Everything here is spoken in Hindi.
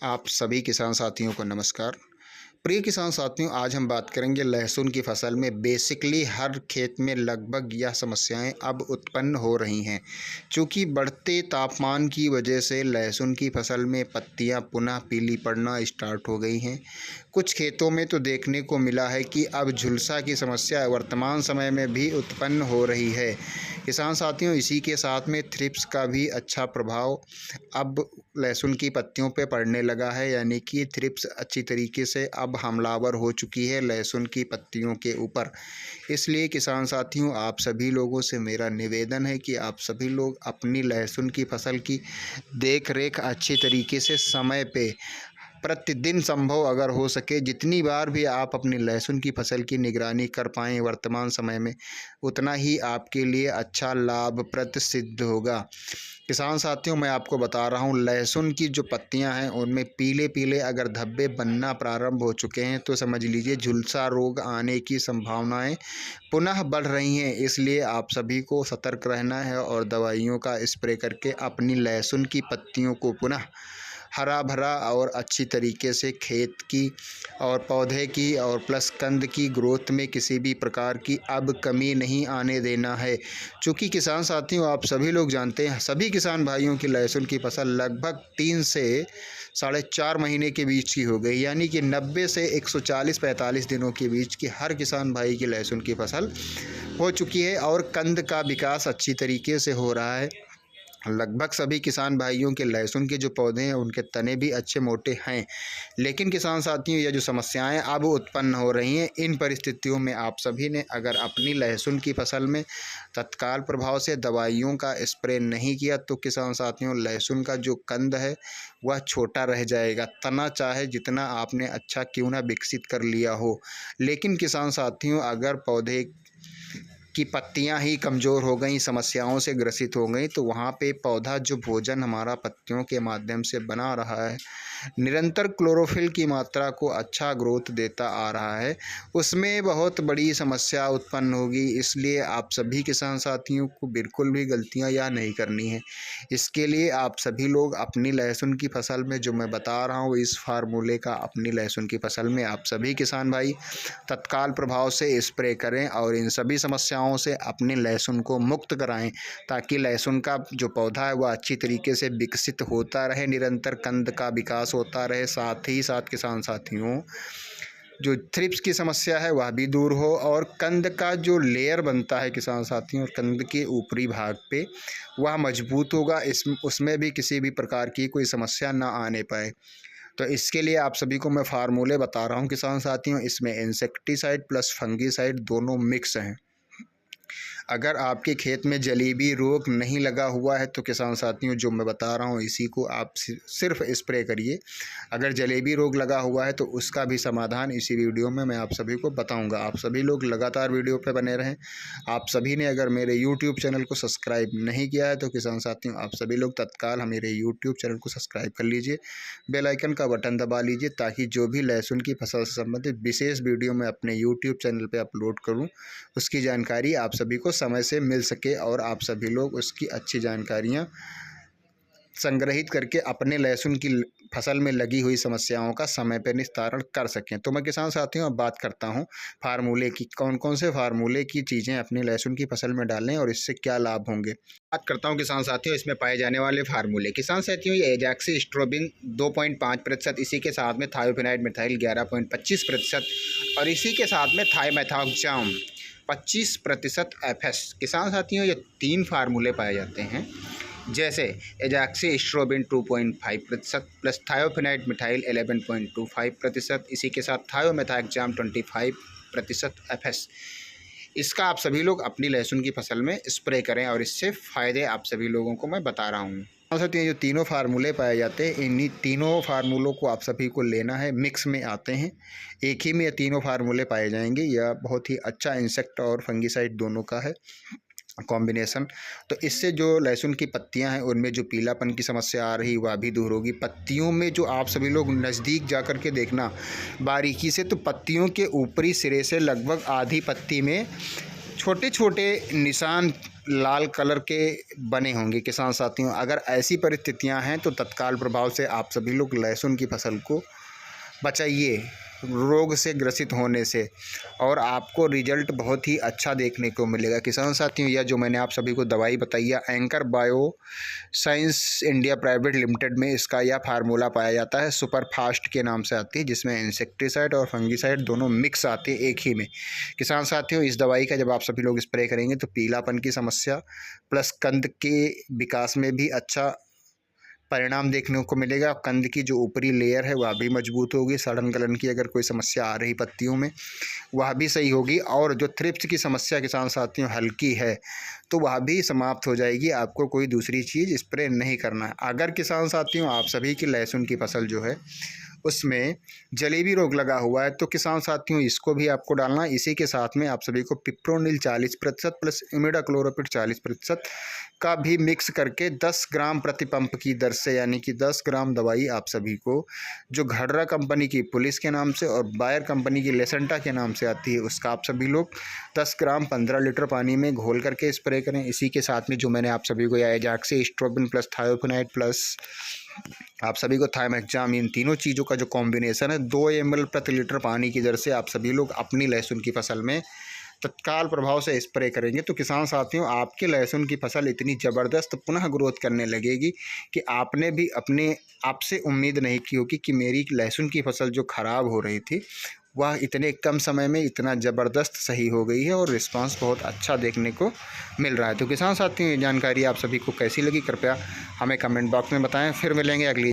आप सभी किसान साथियों को नमस्कार। प्रिय किसान साथियों, आज हम बात करेंगे लहसुन की फसल में बेसिकली हर खेत में लगभग यह समस्याएं अब उत्पन्न हो रही हैं। चूँकि बढ़ते तापमान की वजह से लहसुन की फसल में पत्तियां पुनः पीली पड़ना स्टार्ट हो गई हैं। कुछ खेतों में तो देखने को मिला है कि अब झुलसा की समस्या वर्तमान समय में भी उत्पन्न हो रही है। किसान साथियों, इसी के साथ में थ्रिप्स का भी अच्छा प्रभाव अब लहसुन की पत्तियों पे पड़ने लगा है, यानी कि थ्रिप्स अच्छी तरीके से अब हमलावर हो चुकी है लहसुन की पत्तियों के ऊपर। इसलिए किसान साथियों, आप सभी लोगों से मेरा निवेदन है कि आप सभी लोग अपनी लहसुन की फसल की देख रेख अच्छी तरीके से समय पे प्रतिदिन संभव अगर हो सके जितनी बार भी आप अपनी लहसुन की फसल की निगरानी कर पाएँ वर्तमान समय में, उतना ही आपके लिए अच्छा लाभप्रद सिद्ध होगा। किसान साथियों, मैं आपको बता रहा हूँ, लहसुन की जो पत्तियां हैं उनमें पीले पीले अगर धब्बे बनना प्रारंभ हो चुके हैं तो समझ लीजिए झुलसा रोग आने की संभावनाएं पुनः बढ़ रही हैं। इसलिए आप सभी को सतर्क रहना है और दवाइयों का स्प्रे करके अपनी लहसुन की पत्तियों को पुनः हरा भरा और अच्छी तरीके से खेत की और पौधे की और प्लस कंद की ग्रोथ में किसी भी प्रकार की अब कमी नहीं आने देना है। चूँकि किसान साथियों, आप सभी लोग जानते हैं, सभी किसान भाइयों की लहसुन की फसल लगभग 3 से 4.5 महीने के बीच की हो गई, यानी कि 90 से 140-45 दिनों के बीच की हर किसान भाई की लहसुन की फसल हो चुकी है और कंद का विकास अच्छी तरीके से हो रहा है। लगभग सभी किसान भाइयों के लहसुन के जो पौधे हैं उनके तने भी अच्छे मोटे हैं। लेकिन किसान साथियों, ये जो समस्याएं अब उत्पन्न हो रही हैं, इन परिस्थितियों में आप सभी ने अगर अपनी लहसुन की फसल में तत्काल प्रभाव से दवाइयों का स्प्रे नहीं किया तो किसान साथियों, लहसुन का जो कंद है वह छोटा रह जाएगा। तना चाहे जितना आपने अच्छा क्यों ना विकसित कर लिया हो, लेकिन किसान साथियों, अगर पौधे की पत्तियां ही कमज़ोर हो गई, समस्याओं से ग्रसित हो गई, तो वहाँ पे पौधा जो भोजन हमारा पत्तियों के माध्यम से बना रहा है, निरंतर क्लोरोफिल की मात्रा को अच्छा ग्रोथ देता आ रहा है, उसमें बहुत बड़ी समस्या उत्पन्न होगी। इसलिए आप सभी किसान साथियों को बिल्कुल भी गलतियाँ यह नहीं करनी है। इसके लिए आप सभी लोग अपनी लहसुन की फसल में जो मैं बता रहा हूँ, इस फार्मूले का अपनी लहसुन की फसल में आप सभी किसान भाई तत्काल प्रभाव से स्प्रे करें और इन सभी समस्याओं से अपनी लहसुन को मुक्त कराएं, ताकि लहसुन का जो पौधा है वह अच्छी तरीके से विकसित होता रहे, निरंतर कंद का विकास होता रहे। साथ ही साथ किसान साथियों, जो थ्रिप्स की समस्या है वह भी दूर हो और कंद का जो लेयर बनता है किसान साथियों, कंद के ऊपरी भाग पे वह मजबूत होगा, उसमें भी किसी भी प्रकार की कोई समस्या ना आने पाए। तो इसके लिए आप सभी को मैं फार्मूले बता रहा हूँ किसान साथियों। इसमें इंसेक्टिसाइड प्लस फंगीसाइड दोनों मिक्स हैं। अगर आपके खेत में जलेबी रोग नहीं लगा हुआ है तो किसान साथियों, जो मैं बता रहा हूँ इसी को आप सिर्फ स्प्रे करिए। अगर जलेबी रोग लगा हुआ है तो उसका भी समाधान इसी वीडियो में मैं आप सभी को बताऊंगा। आप सभी लोग लगातार वीडियो पे बने रहें। आप सभी ने अगर मेरे यूट्यूब चैनल को सब्सक्राइब नहीं किया है तो किसान साथियों, आप सभी लोग तत्काल मेरे यूट्यूब चैनल को सब्सक्राइब कर लीजिए, बेल आइकन का बटन दबा लीजिए, ताकि जो भी लहसुन की फसल से संबंधित विशेष वीडियो मैं अपने यूट्यूब चैनल पर अपलोड करूँ, उसकी जानकारी आप सभी को समय से मिल सके और आप सभी लोग उसकी अच्छी जानकारियां संग्रहित करके अपने लहसुन की फसल में लगी हुई समस्याओं का समय पर निस्तारण कर सकें। तो मैं किसान साथियों अब बात करता हूं फार्मूले की, कौन कौन से फार्मूले की चीज़ें अपनी लहसुन की फसल में डालें और इससे क्या लाभ होंगे। बात करता हूं किसान साथियों इसमें पाए जाने वाले फार्मूले। किसान साथियों, ये एजैक्सिस्ट्रोबिन 2.5%, इसी के साथ में थायोफिनाइड मिथाइल 11.25% और इसी के साथ में थाइमेथॉक्सैम 25% FS। किसान साथियों, ये 3 फार्मूले पाए जाते हैं, जैसे एजैक्सिस्ट्रोबिन 2.5% प्लस थायोफिनाइड मिथाइल 11.25%, इसी के साथ थायोमेथाक्सैम 25% FS। इसका आप सभी लोग अपनी लहसुन की फसल में स्प्रे करें और इससे फ़ायदे आप सभी लोगों को मैं बता रहा हूँ। साथ ये जो तीनों फार्मूले पाए जाते हैं, इन्हीं तीनों फार्मूलों को आप सभी को लेना है, मिक्स में आते हैं, एक ही में ये तीनों फार्मूले पाए जाएंगे। यह बहुत ही अच्छा इंसेक्ट और फंगीसाइड दोनों का है कॉम्बिनेशन। तो इससे जो लहसुन की पत्तियां हैं उनमें जो पीलापन की समस्या आ रही वह भी दूर होगी। पत्तियों में जो आप सभी लोग नज़दीक जा कर के देखना बारीकी से, तो पत्तियों के ऊपरी सिरे से लगभग आधी पत्ती में छोटे छोटे निशान लाल कलर के बने होंगे किसान साथियों। अगर ऐसी परिस्थितियां हैं तो तत्काल प्रभाव से आप सभी लोग लहसुन की फसल को बचाइए रोग से ग्रसित होने से, और आपको रिजल्ट बहुत ही अच्छा देखने को मिलेगा किसान साथियों। यह जो मैंने आप सभी को दवाई बताई है, anchor bio science India private limited में इसका यह फार्मूला पाया जाता है। सुपर फास्ट के नाम से आती है, जिसमें इंसेक्टिसाइड और फंगिसाइड दोनों मिक्स आते हैं एक ही में। किसान साथियों, इस दवाई का जब आप सभी लोग स्प्रे करेंगे तो पीलापन की समस्या प्लस कंद के विकास में भी अच्छा परिणाम देखने को मिलेगा। कंद की जो ऊपरी लेयर है वह भी मजबूत होगी। सड़न गलन की अगर कोई समस्या आ रही पत्तियों में वह भी सही होगी, और जो थ्रिप्स की समस्या किसान साथियों हल्की है तो वह भी समाप्त हो जाएगी। आपको कोई दूसरी चीज़ स्प्रे नहीं करना है। अगर किसान साथियों आप सभी की लहसुन की फसल जो है उसमें जलेबी रोग लगा हुआ है तो किसान साथियों इसको भी आपको डालना है। इसी के साथ में आप सभी को पिप्रोनिल 40% प्लस इमिडाक्लोरोपिड 40% का भी मिक्स करके 10 ग्राम प्रति पंप की दर से, यानी कि 10 ग्राम दवाई आप सभी को जो घड़रा कंपनी की पुलिस के नाम से और बायर कंपनी की लेसेंटा के नाम से आती है उसका आप सभी लोग 10 ग्राम 15 लीटर पानी में घोल करके स्प्रे करें। इसी के साथ में जो मैंने आप सभी को एजाक्सी स्ट्रोबिन प्लस थायोफिनाइड प्लस आप सभी को थाइमेक्साम, इन तीनों चीज़ों का जो कॉम्बिनेशन है 2 ml प्रति लीटर पानी की दर से आप सभी लोग अपनी लहसुन की फसल में तत्काल प्रभाव से स्प्रे करेंगे तो किसान साथियों आपकी लहसुन की फसल इतनी ज़बरदस्त पुनः ग्रोथ करने लगेगी कि आपने भी अपने आपसे उम्मीद नहीं की होगी कि मेरी लहसुन की फसल जो ख़राब हो रही थी वह इतने कम समय में इतना ज़बरदस्त सही हो गई है और रिस्पांस बहुत अच्छा देखने को मिल रहा है। तो किसान साथियों ये जानकारी आप सभी को कैसी लगी कृपया हमें कमेंट बॉक्स में बताएं। फिर मिलेंगे अगली